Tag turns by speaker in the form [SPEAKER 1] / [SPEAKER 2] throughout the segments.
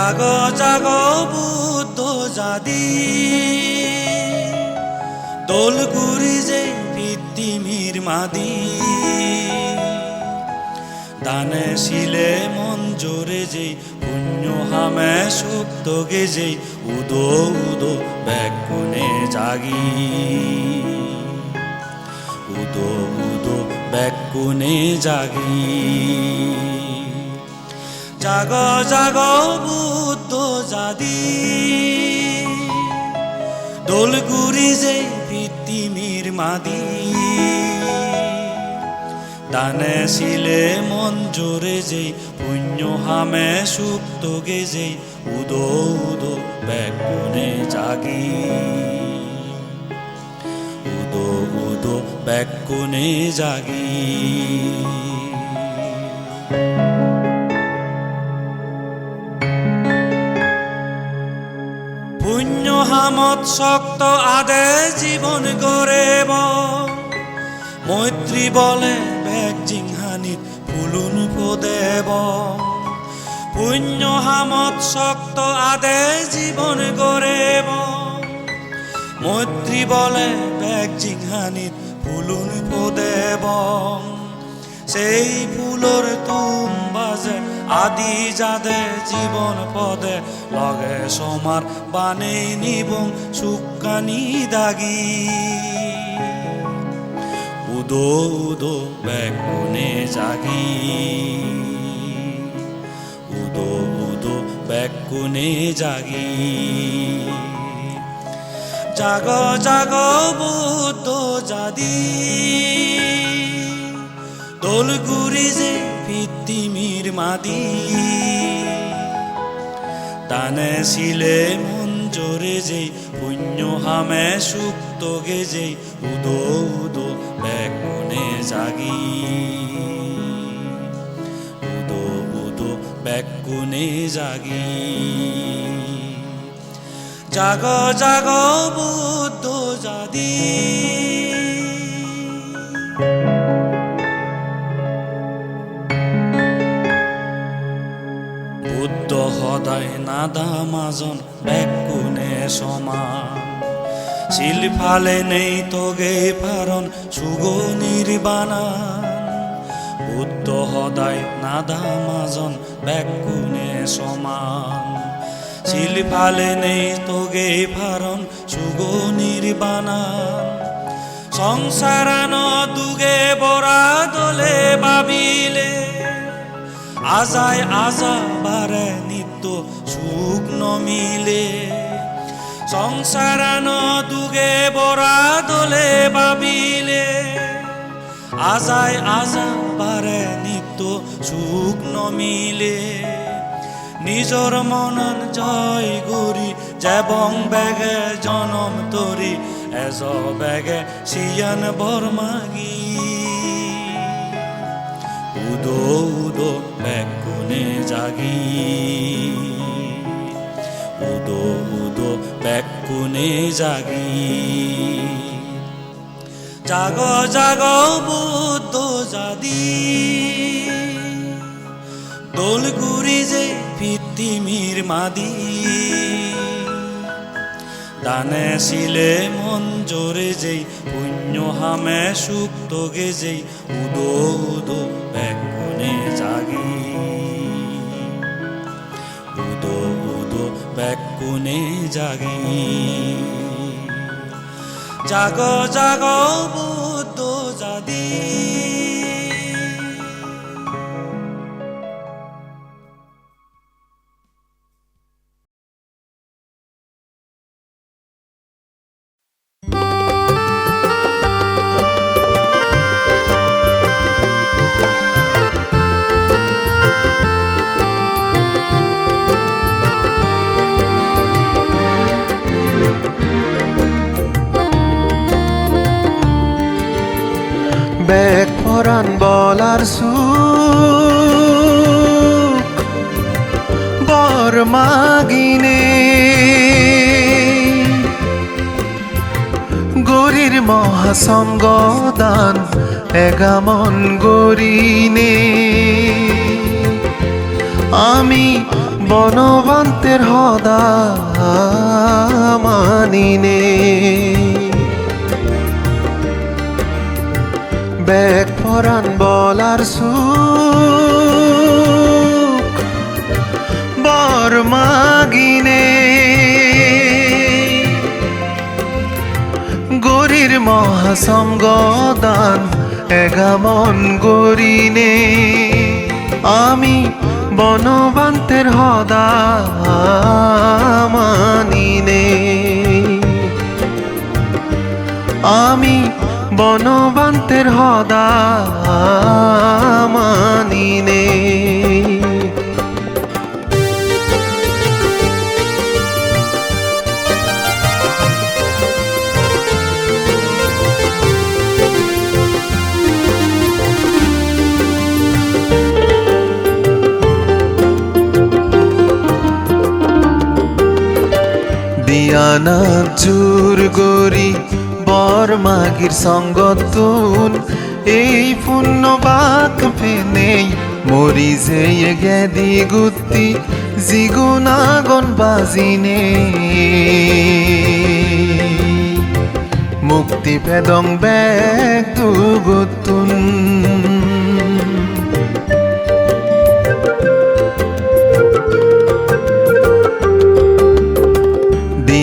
[SPEAKER 1] জাগো জাগো বুদ্ধ জাতি দোলগুরি যে পৃথিবীর মাদি দানে শিলে মন জোরে যে পুণ্য হামে সুপ্ত গেজে উদো উদো ব্যাকুনে জাগি উদো উদো ব্যাকুনে জাগি জাগো জাগো বুদ্ধ জাতি দোলগুরি যে পৃথিবীর মাদি দানে শিলে মন জোরে যে পুণ্য হামে সুপ্ত গেজে উদো উদো ব্যাকুনে জাগি উদো উদো ব্যাকুনে জাগি পুণ্য হামত শক্ত আদে জীবন গড়েব মৈত্রী বলে বেগ জিংহানিত ফুলুন পদেব পুণ্য হামত শক্ত আদে জীবন গড়েব মৈত্রী বলে বেগ জিংহানিত ফুলুন পদেব সেই ফুলর তুম বাজে আদি যাদে জীবন পদে লগে সমার বানে নিবং সুকানি দাগি উদো উদো ব্যাকুনে জাগি উদো উদো ব্যাকুনে জাগি জাগো জাগো বুদ্ধ জাতি দোলগুরি যে পৃথিবীর মাদি দানে শিলে মন জোরে যে পুণ্য হামে সুপ্ত গেজে উদো উদো ব্যাকুনে জাগি উদো উদো ব্যাকুনে জাগি জাগো জাগো বুদ্ধ জাতি বুদ্ধ সদায় নাদা মাজন ব্যাকুনে সমান শিল ফালে নেই তোগে ফারণ সুগো নির্বাণান বুদ্ধ সদায় নাদা মাজন ব্যাকুনে সমান শিল ফালে নেই তোগে ফারণ সুগো নির্বাণান সংসারান দুগে বরা দলে ভাবিলে আজায় আজা বারে নিত্য সুখ নমিলে সংসারান দুগে বরা দলে ভাবিলে আজায় আজা বারে নিত্য সুখ নমিলে নিজর মনন জয় গরি যেবং বেগে জনম তরি এজ বেগে সিয়ান বরমাগি উদো উদো ব্যাকুনে জাগি উদো উদো ব্যাকুনে জাগি জাগো জাগো বুদ্ধ জাতি দোলগুরি যে পৃথিবীর মাদি দানে শিলে মন জোরে যেই পুণ্য হামে সুপ্ত গেজেই উদো উদো ব্যাকুনে জাগি উদো উদো ব্যাকুনে জাগি জাগো জাগো বুদ্ধ জাতি
[SPEAKER 2] ব্যাগ পরান বলার সুখ বর মাগিনে গরির মহাসঙ্গ দান এগামন গরিনে আমি বনবান্তের হদা মানিনে ব্যাগ পরান বলার সুখ বর মাগিনে গরির মহাসঙ্গদান এগামন গরিনে আমি বনবান্তের হদা মানিনে আমি বনবান্তের হদা মানিনে দিয়ানা জোর গরি বর মাগির সঙ্গতুন এই পুণ্য বাক ফেনেই মরি যে গেদি গুত্তি জিগুনাগন বাজিনে মুক্তি পেদং ব্যাগ দুগুতুন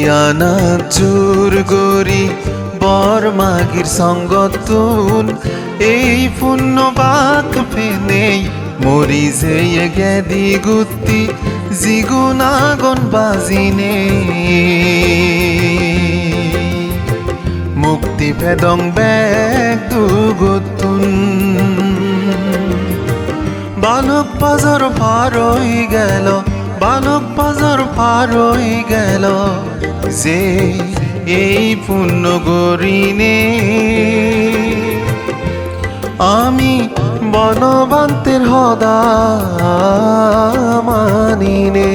[SPEAKER 2] দিয়ানা জোর গরি বর মাগির সঙ্গতুন এই পুণ্য বাক ফেনেই মরি যে গেদি গুত্তি জিগুনাগন বাজিনে মুক্তি পেদং ব্যাগ দুগুতুন বালক বাজার পার হয়ে গেল বালক বাজার পার হয়ে গেল যে এই পুণ্য গরিনে আমি বনবান্তের হদা মানিনে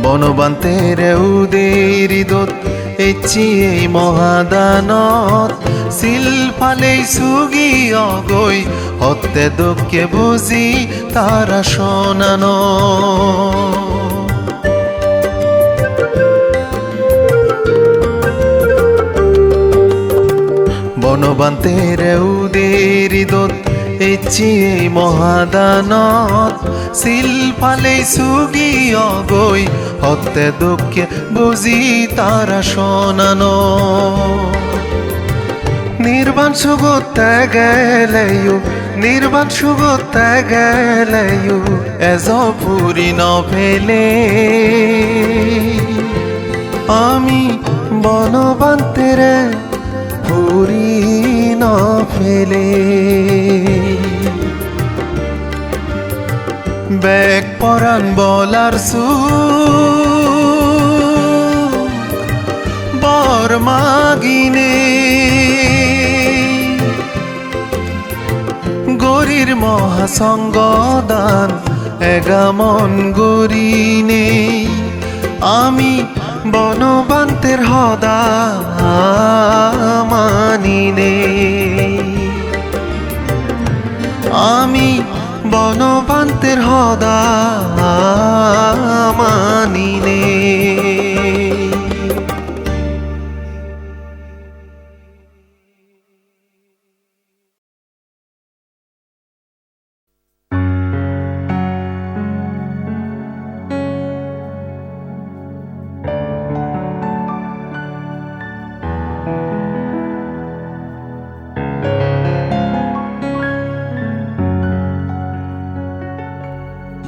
[SPEAKER 2] বনবান্তের উদের দোত এচি এই মহাদানত সিল ফালেই সুগি অগৈ হত্যে দুঃখে বুঝি তারা শোনানো বনবান্তের উদের দোত এচি এই মহাদানত সিল ফালেই সুগি অগৈ হত্যে দুঃখে বুঝি তারা শোনানো নির্বাণ সুগতে গেলেও নির্বাণ সুগতে গেলেও এজ পুরি ন ফেলে আমি বনবান্তের পুরি ন ফেলে ব্যাগ পরান বলার বর মাগিনে গরির মহাসঙ্গদান এগামন গরিনে আমি বনবান্তের হদা মানিনে আমি বনবান্তের হদা মানিনে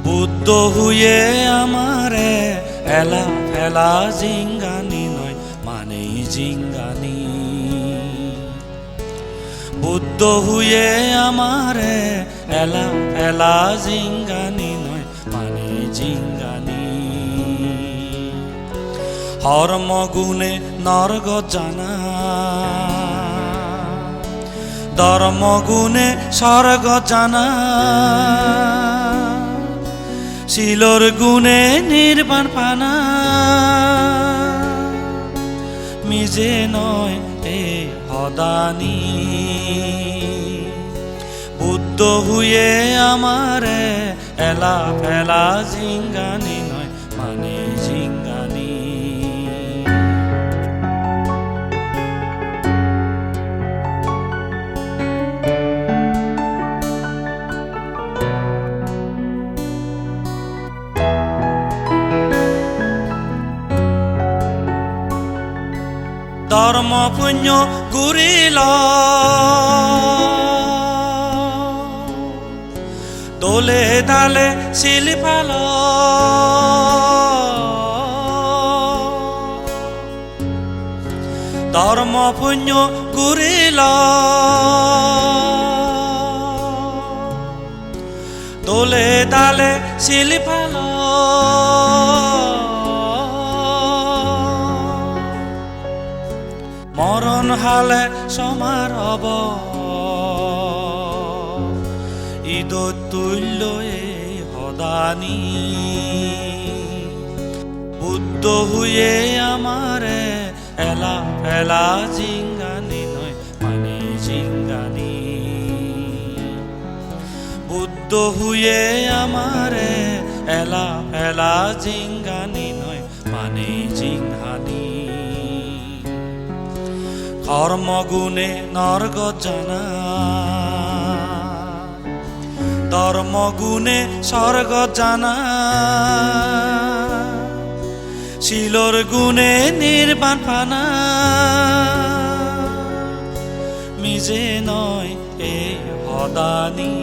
[SPEAKER 1] বুদ্ধ হুয়ে আমারে এলা ফেলা জিঙ্গানি নয় মানে জিঙ্গানি বুদ্ধ হুয়ে আমারে এলা ফেলা জিঙ্গানি নয় মানে জিঙ্গানি হরম গুণে নরগ জানা ধর্ম গুণে স্বর্গ জানা শিলর গুণে নির্বাণ পানা মিজে নয় এ হদানি বুদ্ধ হুয়ে আমারে এলা ফেলা জিঙ্গানি নয় মানে জিঙ্গানি ধর্ম পুণ্য গুরিল দোলে দালে শিলপাল ধর্ম পুণ্য গুরিল দোলে দালে শিলপাল মরণ হালে সমারব ঈদ তুল্য হদানি বুদ্ধ হুয়ে আমারে এলা ফেলা জিঙ্গানি নয় মানে জিঙ্গানি বুদ্ধ হুয়ে আমারে এলা ফেলা জিঙ্গানি নয় মানে জিঙ্গানি কর্মগুণে নর্গ জানা ধর্মগুণে স্বর্গ জানা শিলর গুণে নির্বাণ পানা মিজে নয় এ হদানি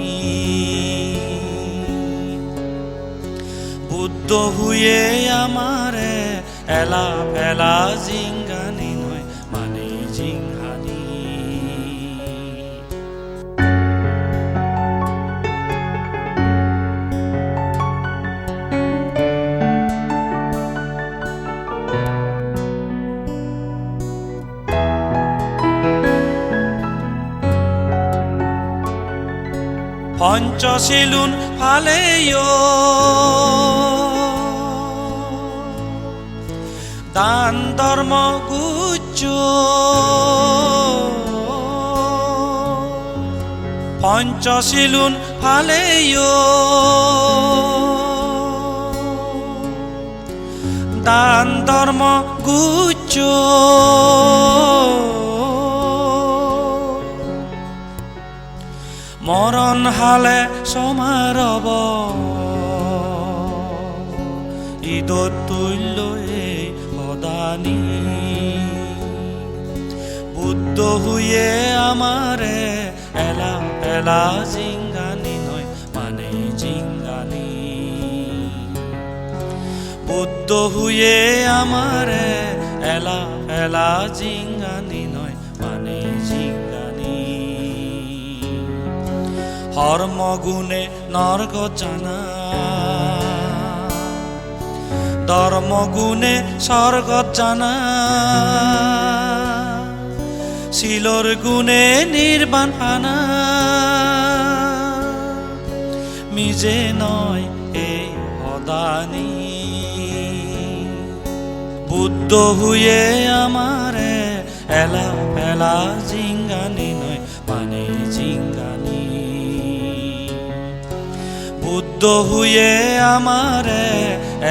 [SPEAKER 1] বুদ্ধ হুয়ে আমারে এলা ফেলা জিঙ্গানি নয় মানে জিঙ্গানি পঞ্চশীলুন ফালেয় দান ধর্ম গুচ্ছ পঞ্চশীলুন ফালেয় দান ধর্ম গুচ্ছ মরণ হালে সমারব ঈদ তুল্য হদানি বুদ্ধ হুয়ে আমারে এলা এলা জিঙ্গানি নয় মানে জিঙ্গানি বুদ্ধ হুয়ে আমারে এলা এলা জিঙ্গানি নয় মানে জিঙ্গানি ধর্মগুণে নর্গ জানা ধর্মগুণে স্বর্গ জানা শিলর গুণে নির্বাণ পানা মিজে নয় এ হদানি বুদ্ধ হুয়ে আমারে এলা ফেলা জিঙ্গানি নয় মানে জিঙ্গানি বুদ্ধ হুয়ে আমারে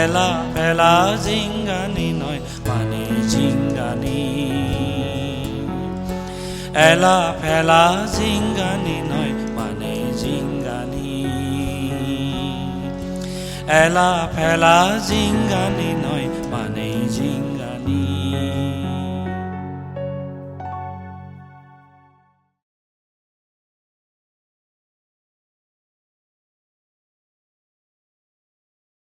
[SPEAKER 1] এলা ফেলা জিঙ্গানি নয় মানে জিঙ্গানি এলা ফেলা জিঙ্গানি নয় মানে জিঙ্গানি এলা ফেলা জিঙ্গানি নয় মানে জিঙ্গানি